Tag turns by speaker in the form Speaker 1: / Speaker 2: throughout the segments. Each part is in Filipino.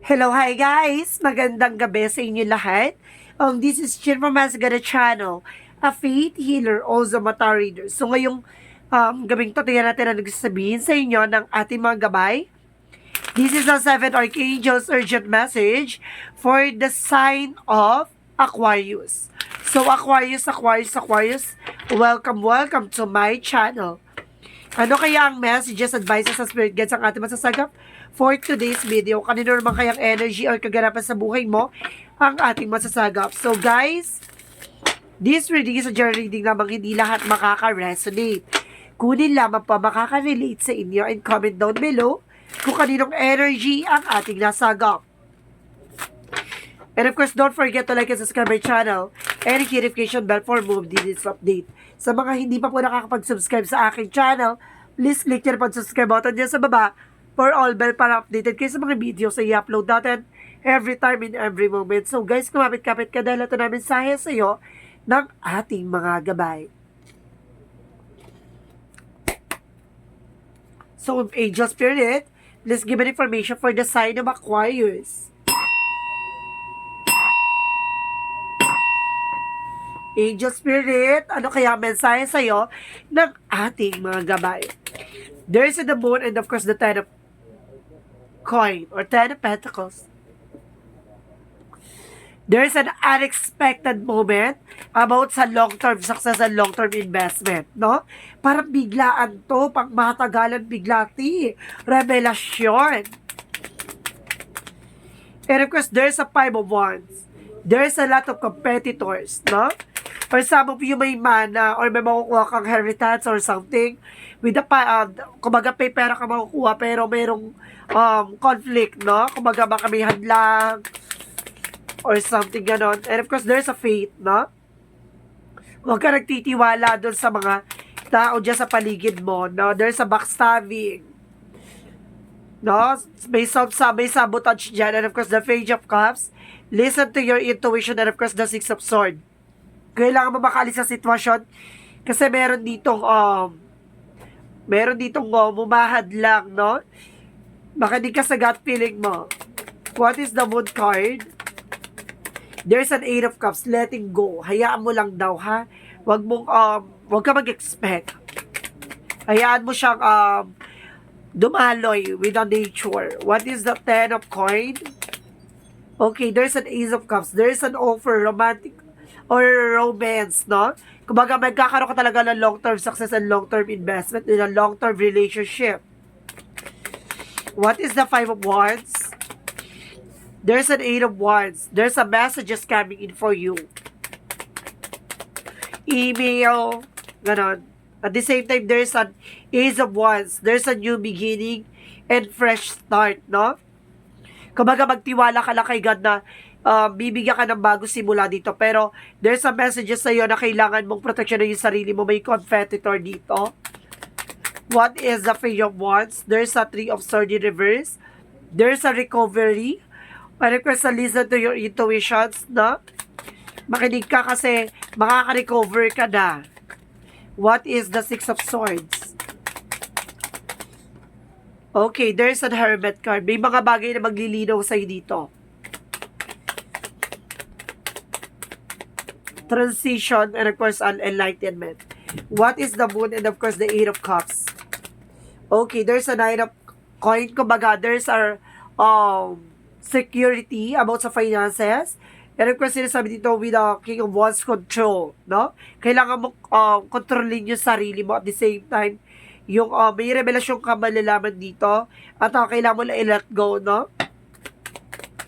Speaker 1: Hello, hi guys! Magandang gabi sa inyo lahat. This is Chin from Masagana Channel, a faith healer, also mata reader. So ngayong gabing to, tingnan natin ang nagsasabihin sa inyo ng ating mga gabay. This is the 7 Archangels urgent message for the sign of Aquarius. So Aquarius, welcome to my channel. Ano kaya ang messages, advices sa spirit guides ang ating masasagap for today's video? Kanino naman kayang energy or kaganapan sa buhay mo ang ating masasagap? So guys, this reading is a general reading lamang, hindi lahat makaka-resonate. Kunin lamang pa makaka-relate sa inyo and comment down below kung kaninong energy ang ating nasagap. And of course, don't forget to like and subscribe my channel and hit notification bell for more videos update. Sa mga hindi pa po nakakapag-subscribe sa aking channel, please click your subscribe button dyan sa baba for all bell para updated kayo sa mga videos na i-upload natin every time in every moment. So guys, kumapit-kapit ka dahil ito na mensahe sa iyo ng ating mga gabay. So, Angel Spirit, let's give an information for the sign of Aquarius. Angel Spirit, ano kaya mensahe sa'yo ng ating mga gabay? There's the moon and of course the 10 of coin or 10 of pentacles. There's an unexpected moment about sa long-term success and long-term investment, no? Parang biglaan to, pang matagalan biglati, revelasyon. And of course, there's a 5 of wands. There's a lot of competitors, no? Or some of you may mana or may makukuha kang inheritance or something with the kumbaga may pera ka makukuha pero mayroong conflict, no? Kumbaga baka may hadlang or something ganon. And of course, there's a faith, no? Huwag ka nagtitiwala doon sa mga tao dyan sa paligid mo, no? There's a backstabbing, no? May sabotage dyan. And of course, the Page of Cups. Listen to your intuition. And of course, the Six of Swords. Kailangan mo makaalis sa sitwasyon kasi meron ditong bumahad lang, no? Makinig ka sa gut feeling mo. What is the Moon card? There's an 8 of Cups, letting go. Hayaan mo lang daw, ha? Wag ka mag-expect. Hayaan mo siyang dumaloy with the nature. What is the 10 of coin? Okay, there's an Ace of Cups. There's an offer, romantic or romance, no? Kumbaga, magkakaroon ka talaga ng long-term success and long-term investment in a long-term relationship. What is the 5 of Wands? There's an 8 of Wands. There's a messages coming in for you. Email, ganon. At the same time, there's an Ace of Wands. There's a new beginning and fresh start, no? Kumbaga, magtiwala ka lang kay God na bibigyan ka ng bago simula dito. Pero, there's a messages sa'yo na kailangan mong proteksyonan yung sarili mo. May competitor dito. What is the Page of Wands? There's a 3 of Swords in reverse. There's a recovery. I request to listen to your intuitions, na makinig ka kasi makaka-recover ka na. What is the 6 of Swords? Okay, there's a Hermit card. May mga bagay na maglilinaw sa'yo dito. Transition and of course an enlightenment. What is the Moon and of course the 8 of Cups? Okay, there's a 9 of coin. Kumbaga, there's a security about sa finances. And of course, sinasabi dito with the King of Wands control, no? Kailangan mo kontrolin yung sarili mo at the same time yung may revelasyon ka malalaman dito at kailangan mo lang i-let go, no?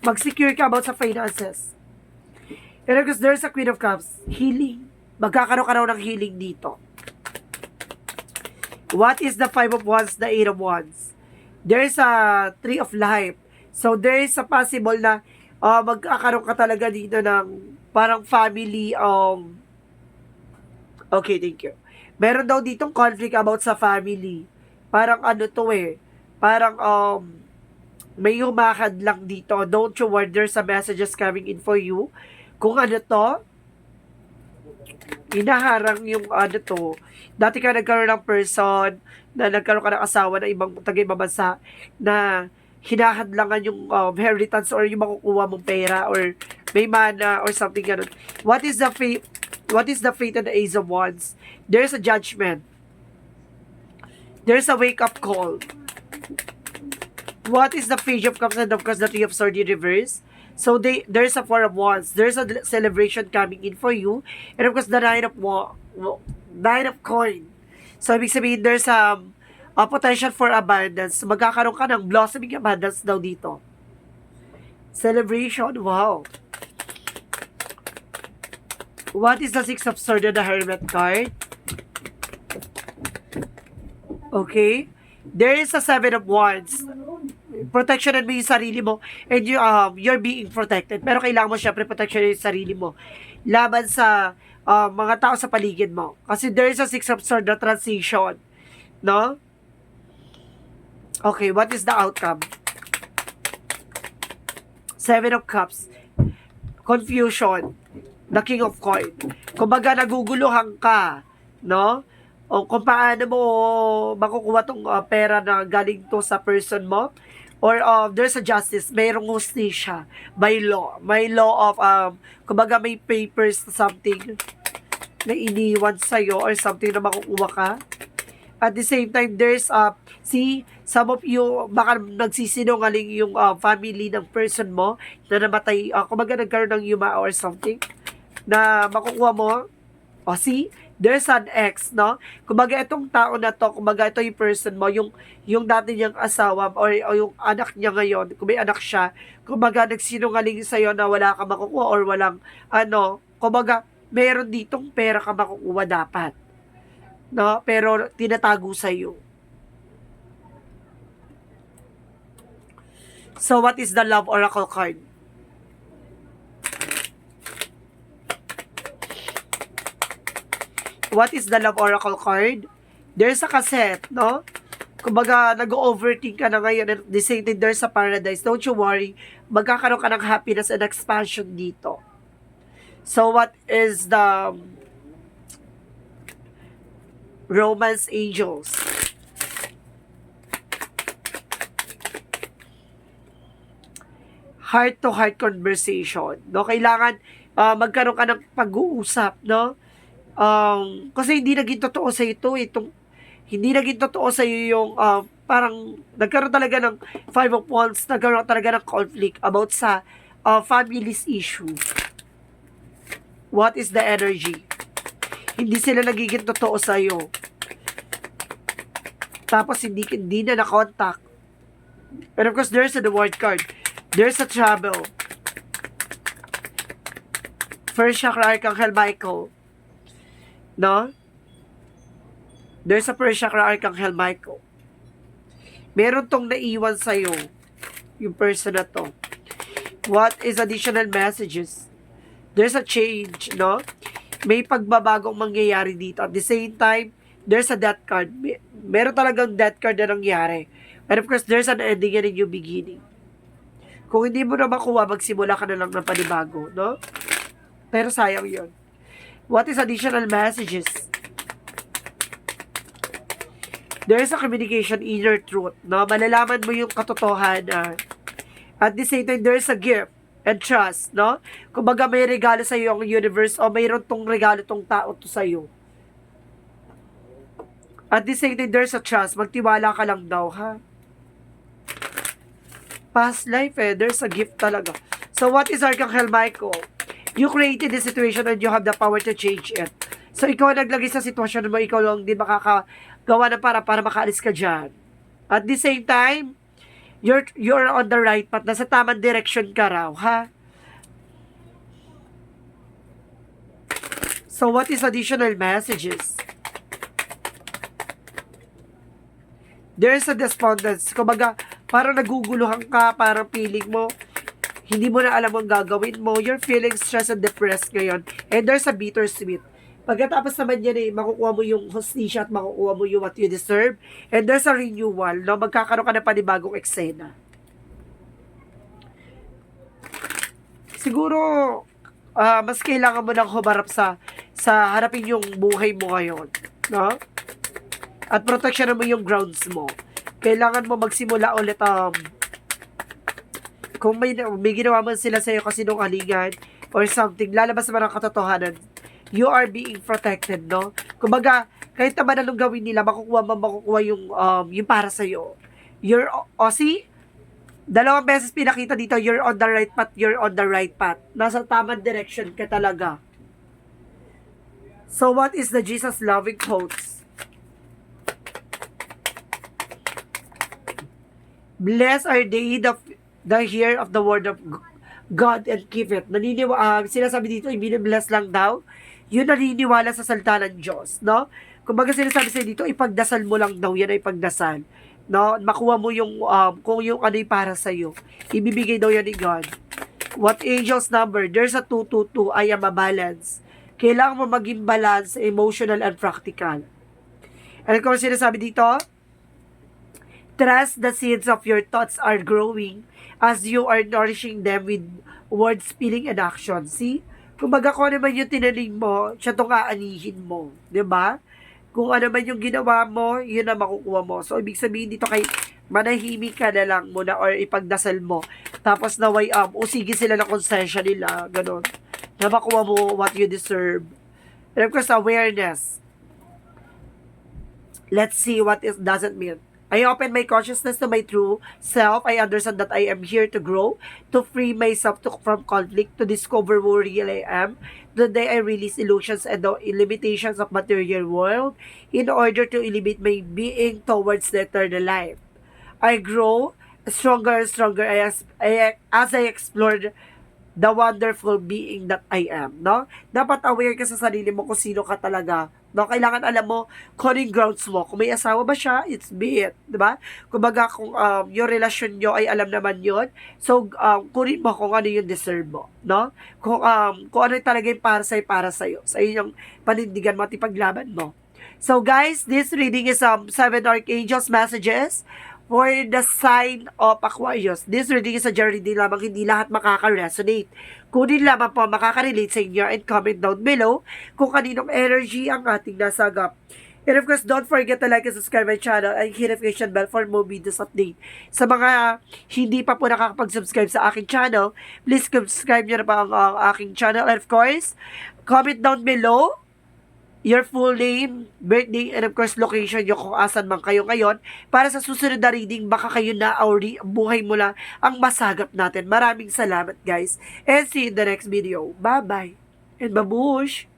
Speaker 1: Mag-secure ka about sa finances. And of course, there's a Queen of Cups. Healing. Magkakaroon ka raw ng healing dito. What is the 5 of Wands, the 8 of Wands? There's a 3 of Life. So, there is a possible na magkakaroon ka talaga dito ng parang family. Okay, thank you. Meron daw ditong conflict about sa family. Parang ano to parang may humakad lang dito. Don't you worry, there's a messages coming in for you. Kung ano to, inaharang yung ano to. Dati ka nagkaroon ng person na nagkaroon ka ng asawa na taga-ibang bansa na hinahadlangan yung inheritance or yung makukuha mong pera or may mana or something ganun. What is the fate? What is the fate of the Ace of Wands? There's a judgment. There's a wake-up call. What is the Page of Cups and of course the Three of Swords in reverse? So there's a Four of Wands. There's a celebration coming in for you. And of course the Nine of Coin. So ibig sabihin there's a potential for abundance. Magkakaroon ka ng blossoming abundance daw dito. Celebration. Wow. What is the Six of Swords and the Hermit card? Okay. There is a Seven of Wands. Protectionan mo yung sarili mo and you're being protected. Pero kailangan mo syempre protectionan yung sarili mo laban sa mga tao sa paligid mo. Kasi there is a Six of Swords na transition. No? Okay, what is the outcome? Seven of Cups. Confusion. The King of Coin. Kumbaga naguguluhan ka, no? O kung paano mo makukuha tong pera na galing to sa person mo. Or there's a justice, mayroong hustisya by law. May law of, kumbaga may papers something na iniwan sa'yo or something na makukuha ka. At the same time, there's, some of you, baka nagsisinungaling yung family ng person mo na namatay, kumbaga nagkaroon ng yuma or something na makukuha mo. O there's an ex, no? Kumbaga itong tao na to, kumbaga ito yung person mo, yung dati niyang asawa or yung anak niya ngayon, kung may anak siya, kumbaga nagsinungaling sa'yo na wala ka makukuha or walang, kumbaga meron ditong pera ka makukuha dapat. No? Pero tinatago sa'yo. So what is the Love Oracle card? What is the Love Oracle card? There's a cassette, no? Kumbaga, nag-overthink ka na ngayon and the same thing, there's a paradise. Don't you worry. Magkakaroon ka ng happiness and expansion dito. So, what is the Romance Angels? Heart-to-heart conversation, no? Kailangan magkaroon ka ng pag-uusap, no? Kasi hindi naging totoo sa ito, hindi naging totoo sa iyo yung parang nagkaroon talaga ng Five of Wands, nagkaroon talaga ng conflict about sa family's issue. What is the energy? Hindi sila nagiging totoo sa iyo. Tapos hindi na na-contact. And of course, there's the World card. There's a trouble. First chakra, Archangel Michael. No? There's a first chakra, Archangel Michael. Meron tong naiwan sa'yo, yung person na to. What is additional messages? There's a change, no? May pagbabagong mangyayari dito. At the same time, there's a death card. Meron talagang death card na nangyari. And of course, there's an ending and a new beginning. Kung hindi mo na makuha, magsimula ka na lang ng panibago, no? Pero sayang yun. What is additional messages? There is a communication, inner truth, no? Malalaman mo yung katotohanan. At the same time, there is a gift and trust, no? Kumbaga may regalo sa iyo ang universe o mayroon tong regalo tong tao to sa iyo. At the same time, there's a trust. Magtiwala ka lang daw, ha? Past life, there's a gift talaga. So, what is Archangel Michael? You created the situation and you have the power to change it. So, ikaw naglagay sa sitwasyon mo, ikaw lang din makakagawa na para makaalis ka dyan. At the same time, you're on the right path. Nasa tamang direction ka raw, ha? So, what is additional messages? There's a despondence. Kumbaga, parang naguguluhan ka, parang feeling mo, hindi mo na alam ang gagawin mo. You're feeling stressed and depressed ngayon. And there's a bittersweet. Pagkatapos naman yan makukuha mo yung hustisya at makukuha mo yung what you deserve. And there's a renewal, no? Magkakaroon ka na panibagong eksena. Siguro, mas kailangan mo nang humarap sa harapin yung buhay mo ngayon, no? At proteksyonan mo yung grounds mo. Kailangan mo magsimula ulit kung may ginawa man sila sa'yo kasi nung alingan or something, lalabas naman ang katotohanan. You are being protected, no? Kumbaga, kahit naman anong gawin nila, makukuha yung para sa'yo. See? Dalawang beses pinakita dito, you're on the right path, you're on the right path. Nasa tamang direction ka talaga. So, what is the Jesus loving quotes? Blessed are they the hear of the word of God and keep it. Sinasabi dito, i-bless lang daw. Yun naniniwala sa salita ng Diyos, no? Kumbaga sinasabi sa'yo dito, ipagdasal mo lang daw, yan ay pagdasal. No? Makuha mo yung, kung yung ano para sa'yo. Ibibigay daw yan ni God. What angel's number? There's a 222. I am a balance. Kailangan mo maging balance, emotional and practical. Ano kung sinasabi dito? Trust the seeds of your thoughts are growing as you are nourishing them with words, feeling, and action. See? Kumbaga kung ano man yung tinanim mo, siya itong aanihin mo. Diba? Kung ano man yung ginawa mo, yun na makukuha mo. So, ibig sabihin dito kay manahimik ka na lang muna or ipagdasal mo. Tapos naway usigi sila ng konsensya nila. Ganon. Na makuha mo what you deserve. And of course, awareness. Let's see what it doesn't mean. I open my consciousness to my true self. I understand that I am here to grow, to free myself from conflict, to discover who really I am. Today, I release illusions and the limitations of material world in order to elevate my being towards the eternal life. I grow stronger and stronger as I explore the wonderful being that I am, no? Dapat aware ka sa sarili mo kung sino ka talaga, no? Kailangan alam mo kung ano yung grounds mo. Kung may asawa ba siya, it's be it, di ba? Kumbaga, kung yung relasyon nyo ay alam naman yun, so, kunin mo kung ano yung deserve mo, no? Kung ano talaga yung para sa'yo, sa inyong panindigan mo at ipaglaban mo. So, guys, this reading is 7 Archangels messages for the sign of Aquarius. This reading is a general reading lamang, hindi lahat makaka-resonate. Kunin lamang po makaka-relate sa inyo and comment down below kung kaninong energy ang ating nasagap. And of course, don't forget to like and subscribe my channel and hit notification bell for more videos update. Sa mga hindi pa po nakakapag-subscribe sa aking channel, please subscribe nyo na pa ang aking channel. And of course, comment down below your full name, birthday, and of course, location nyo kung asan man kayo ngayon. Para sa susunod na reading, baka kayo na or buhay mo lang ang masagap natin. Maraming salamat, guys. And see you in the next video. Bye-bye. And babush!